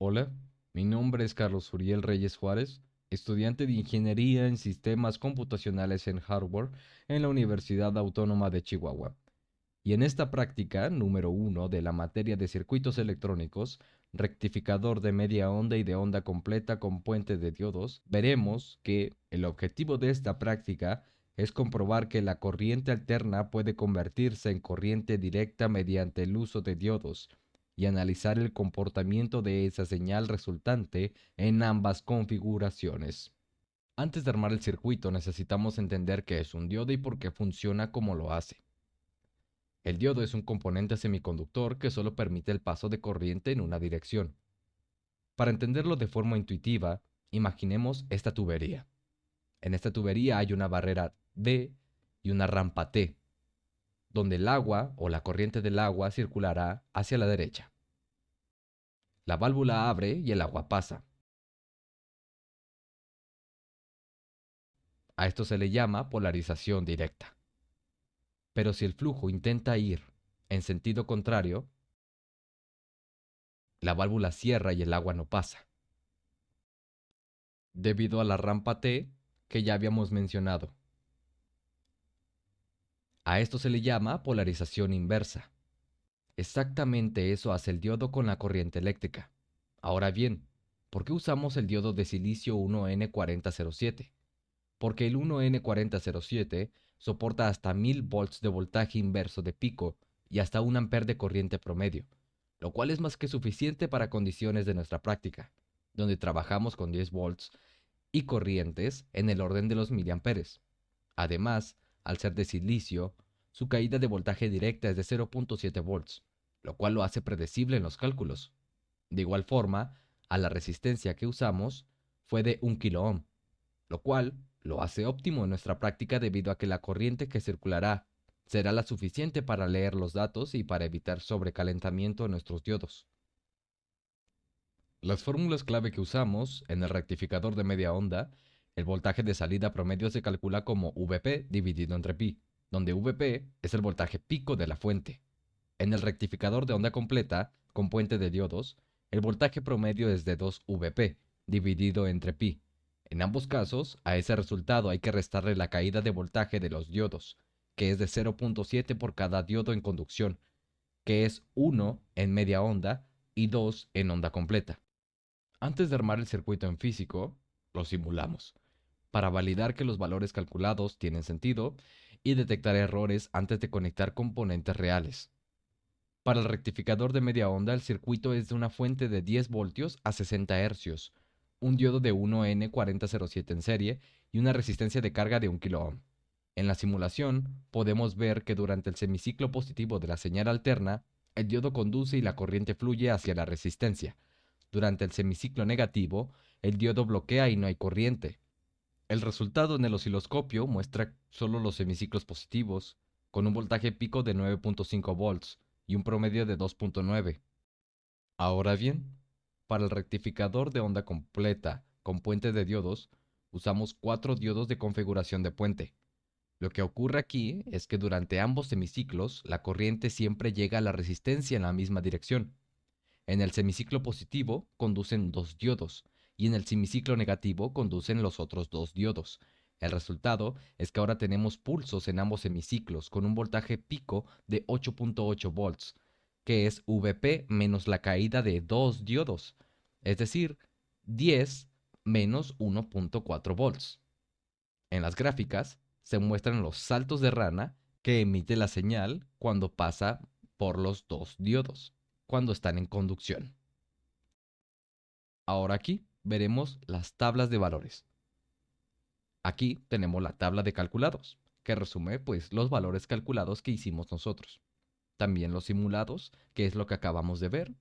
Hola, mi nombre es Carlos Uriel Reyes Juárez, estudiante de Ingeniería en Sistemas Computacionales en Hardware en la Universidad Autónoma de Chihuahua. Y en esta práctica número 1 de la materia de circuitos electrónicos, rectificador de media onda y de onda completa con puente de diodos, veremos que el objetivo de esta práctica es comprobar que la corriente alterna puede convertirse en corriente directa mediante el uso de diodos y analizar el comportamiento de esa señal resultante en ambas configuraciones. Antes de armar el circuito necesitamos entender qué es un diodo y por qué funciona como lo hace. El diodo es un componente semiconductor que solo permite el paso de corriente en una dirección. Para entenderlo de forma intuitiva, imaginemos esta tubería. En esta tubería hay una barrera D y una rampa T, donde el agua o la corriente del agua circulará hacia la derecha. La válvula abre y el agua pasa. A esto se le llama polarización directa. Pero si el flujo intenta ir en sentido contrario, la válvula cierra y el agua no pasa, debido a la rampa T que ya habíamos mencionado. A esto se le llama polarización inversa. Exactamente eso hace el diodo con la corriente eléctrica. Ahora bien, ¿por qué usamos el diodo de silicio 1N4007? Porque el 1N4007 soporta hasta 1000 volts de voltaje inverso de pico y hasta 1 ampere de corriente promedio, lo cual es más que suficiente para condiciones de nuestra práctica, donde trabajamos con 10 volts y corrientes en el orden de los miliamperes. Además, al ser de silicio, su caída de voltaje directa es de 0.7 volts, lo cual lo hace predecible en los cálculos. De igual forma, a la resistencia que usamos fue de 1 kΩ, lo cual lo hace óptimo en nuestra práctica debido a que la corriente que circulará será la suficiente para leer los datos y para evitar sobrecalentamiento en nuestros diodos. Las fórmulas clave que usamos en el rectificador de media onda, el voltaje de salida promedio se calcula como Vp dividido entre pi, donde Vp es el voltaje pico de la fuente. En el rectificador de onda completa, con puente de diodos, el voltaje promedio es de 2 Vp dividido entre pi. En ambos casos, a ese resultado hay que restarle la caída de voltaje de los diodos, que es de 0.7 por cada diodo en conducción, que es 1 en media onda y 2 en onda completa. Antes de armar el circuito en físico, lo simulamos, para validar que los valores calculados tienen sentido y detectar errores antes de conectar componentes reales. Para el rectificador de media onda, el circuito es de una fuente de 10 voltios a 60 hercios, un diodo de 1N4007 en serie y una resistencia de carga de 1 kΩ. En la simulación, podemos ver que durante el semiciclo positivo de la señal alterna, el diodo conduce y la corriente fluye hacia la resistencia. Durante el semiciclo negativo, el diodo bloquea y no hay corriente. El resultado en el osciloscopio muestra solo los semiciclos positivos, con un voltaje pico de 9.5 volts y un promedio de 2.9. Ahora bien, para el rectificador de onda completa con puente de diodos, usamos 4 diodos de configuración de puente. Lo que ocurre aquí es que durante ambos semiciclos, la corriente siempre llega a la resistencia en la misma dirección. En el semiciclo positivo conducen 2 diodos y en el semiciclo negativo conducen los otros 2 diodos. El resultado es que ahora tenemos pulsos en ambos semiciclos con un voltaje pico de 8.8 volts, que es Vp menos la caída de 2 diodos, es decir, 10 menos 1.4 volts. En las gráficas se muestran los saltos de rana que emite la señal cuando pasa por los 2 diodos, cuando están en conducción. Ahora aquí veremos las tablas de valores. Aquí tenemos la tabla de calculados, que resume pues los valores calculados que hicimos nosotros. También los simulados, que es lo que acabamos de ver.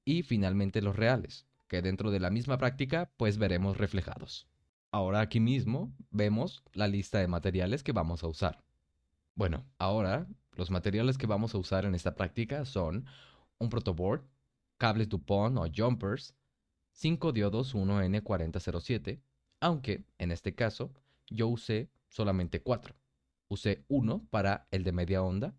Y finalmente los reales, que dentro de la misma práctica pues veremos reflejados. Ahora aquí mismo vemos la lista de materiales que vamos a usar. Bueno, ahora los materiales que vamos a usar en esta práctica son un protoboard, cables DuPont o jumpers, 5 diodos 1N4007, aunque en este caso yo usé solamente 4. Usé uno para el de media onda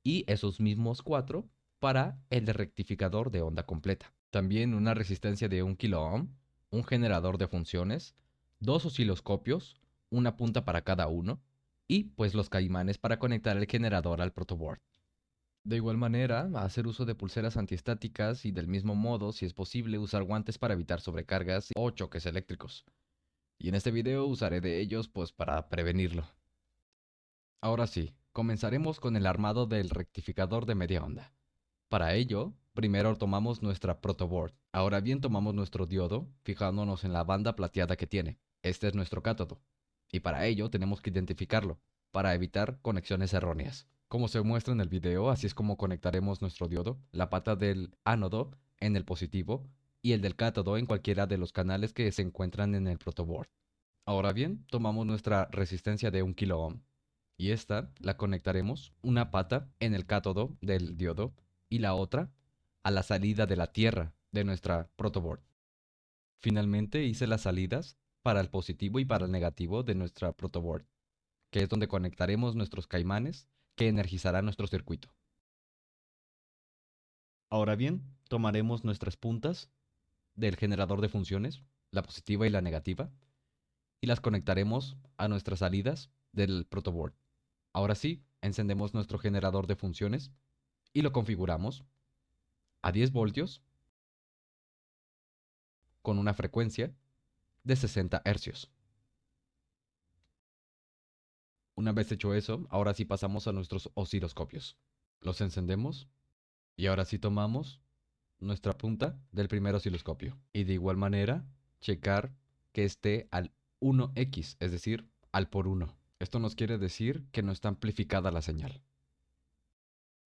y esos mismos 4 para el de rectificador de onda completa. También una resistencia de 1 kΩ, un generador de funciones, dos osciloscopios, una punta para cada uno, y pues los caimanes para conectar el generador al protoboard. De igual manera, hacer uso de pulseras antiestáticas y del mismo modo, si es posible, usar guantes para evitar sobrecargas o choques eléctricos. Y en este video usaré de ellos pues para prevenirlo. Ahora sí, comenzaremos con el armado del rectificador de media onda. Para ello, primero tomamos nuestra protoboard. Ahora bien, tomamos nuestro diodo, fijándonos en la banda plateada que tiene. Este es nuestro cátodo. Y para ello tenemos que identificarlo, para evitar conexiones erróneas. Como se muestra en el video, así es como conectaremos nuestro diodo, la pata del ánodo en el positivo y el del cátodo en cualquiera de los canales que se encuentran en el protoboard. Ahora bien, tomamos nuestra resistencia de 1 kΩ y esta la conectaremos una pata en el cátodo del diodo y la otra a la salida de la tierra de nuestra protoboard. Finalmente hice las salidas para el positivo y para el negativo de nuestra protoboard, que es donde conectaremos nuestros caimanes que energizarán nuestro circuito. Ahora bien, tomaremos nuestras puntas del generador de funciones, la positiva y la negativa, y las conectaremos a nuestras salidas del protoboard. Ahora sí, encendemos nuestro generador de funciones y lo configuramos a 10 voltios con una frecuencia de 60 hercios. Una vez hecho eso, ahora sí pasamos a nuestros osciloscopios. Los encendemos y ahora sí tomamos nuestra punta del primer osciloscopio. Y de igual manera, checar que esté al 1x, es decir, al por 1. Esto nos quiere decir que no está amplificada la señal.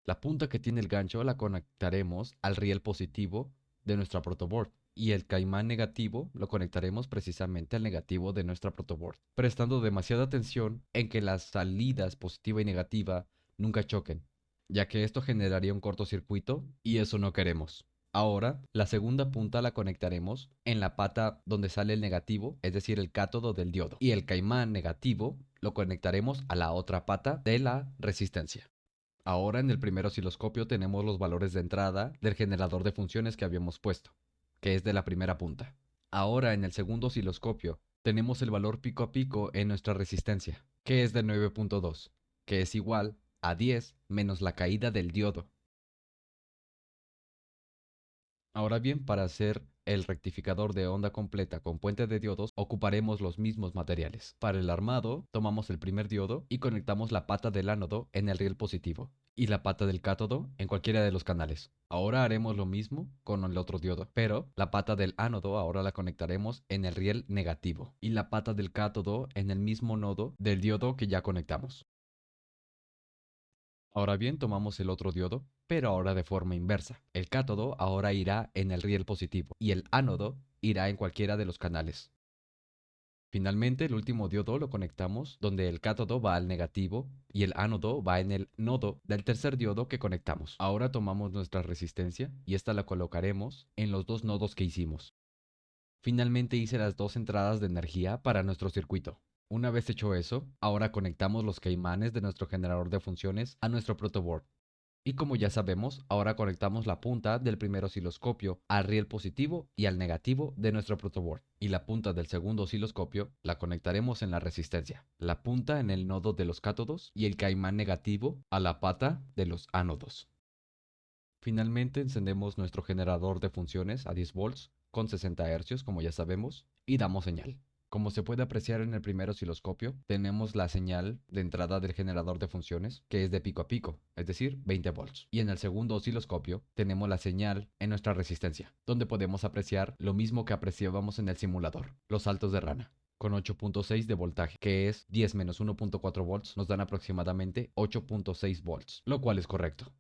La punta que tiene el gancho la conectaremos al riel positivo de nuestra protoboard y el caimán negativo lo conectaremos precisamente al negativo de nuestra protoboard, prestando demasiada atención en que las salidas positiva y negativa nunca choquen, ya que esto generaría un cortocircuito y eso no queremos. Ahora, la segunda punta la conectaremos en la pata donde sale el negativo, es decir, el cátodo del diodo, y el caimán negativo lo conectaremos a la otra pata de la resistencia. Ahora en el primer osciloscopio tenemos los valores de entrada del generador de funciones que habíamos puesto, que es de la primera punta. Ahora en el segundo osciloscopio tenemos el valor pico a pico en nuestra resistencia, que es de 9.2, que es igual a 10 menos la caída del diodo. Ahora bien, para hacer el rectificador de onda completa con puente de diodos, ocuparemos los mismos materiales. Para el armado, tomamos el primer diodo y conectamos la pata del ánodo en el riel positivo y la pata del cátodo en cualquiera de los canales. Ahora haremos lo mismo con el otro diodo, pero la pata del ánodo ahora la conectaremos en el riel negativo y la pata del cátodo en el mismo nodo del diodo que ya conectamos. Ahora bien, tomamos el otro diodo, pero ahora de forma inversa. El cátodo ahora irá en el riel positivo y el ánodo irá en cualquiera de los canales. Finalmente, el último diodo lo conectamos donde el cátodo va al negativo y el ánodo va en el nodo del tercer diodo que conectamos. Ahora tomamos nuestra resistencia y esta la colocaremos en los dos nodos que hicimos. Finalmente hice las dos entradas de energía para nuestro circuito. Una vez hecho eso, ahora conectamos los caimanes de nuestro generador de funciones a nuestro protoboard. Y como ya sabemos, ahora conectamos la punta del primer osciloscopio al riel positivo y al negativo de nuestro protoboard. Y la punta del segundo osciloscopio la conectaremos en la resistencia, la punta en el nodo de los cátodos y el caimán negativo a la pata de los ánodos. Finalmente encendemos nuestro generador de funciones a 10 volts con 60 hercios, como ya sabemos, y damos señal. Como se puede apreciar en el primer osciloscopio, tenemos la señal de entrada del generador de funciones, que es de pico a pico, es decir, 20 volts. Y en el segundo osciloscopio tenemos la señal en nuestra resistencia, donde podemos apreciar lo mismo que apreciábamos en el simulador, los saltos de rana con 8.6 de voltaje, que es 10 menos 1.4 volts, nos dan aproximadamente 8.6 volts, lo cual es correcto.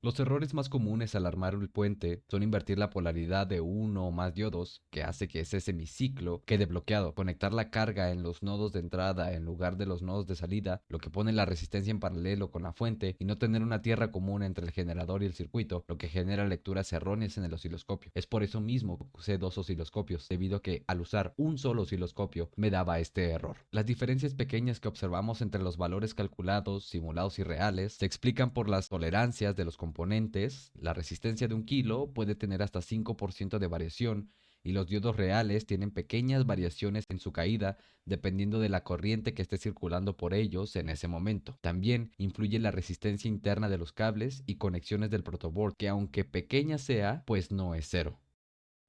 Los errores más comunes al armar el puente son invertir la polaridad de uno o más diodos, que hace que ese semiciclo quede bloqueado, conectar la carga en los nodos de entrada en lugar de los nodos de salida, lo que pone la resistencia en paralelo con la fuente, y no tener una tierra común entre el generador y el circuito, lo que genera lecturas erróneas en el osciloscopio. Es por eso mismo que usé dos osciloscopios, debido a que al usar un solo osciloscopio me daba este error. Las diferencias pequeñas que observamos entre los valores calculados, simulados y reales se explican por las tolerancias de los componentes componentes, la resistencia de 1 kilo puede tener hasta 5% de variación y los diodos reales tienen pequeñas variaciones en su caída dependiendo de la corriente que esté circulando por ellos en ese momento. También influye la resistencia interna de los cables y conexiones del protoboard, que aunque pequeña sea, pues no es cero.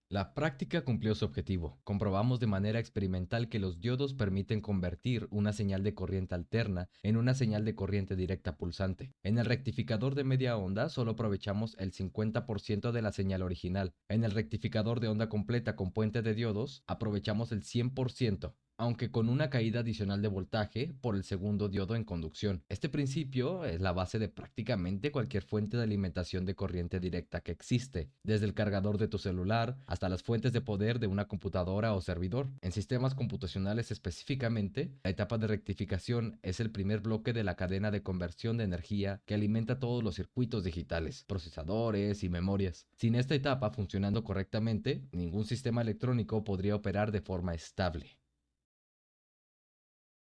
La práctica cumplió su objetivo. Comprobamos de manera experimental que los diodos permiten convertir una señal de corriente alterna en una señal de corriente directa pulsante. En el rectificador de media onda solo aprovechamos el 50% de la señal original. En el rectificador de onda completa con puente de diodos aprovechamos el 100%, aunque con una caída adicional de voltaje por el segundo diodo en conducción. Este principio es la base de prácticamente cualquier fuente de alimentación de corriente directa que existe, desde el cargador de tu celular hasta las fuentes de poder de una computadora o servidor. En sistemas computacionales específicamente, la etapa de rectificación es el primer bloque de la cadena de conversión de energía que alimenta todos los circuitos digitales, procesadores y memorias. Sin esta etapa funcionando correctamente, ningún sistema electrónico podría operar de forma estable.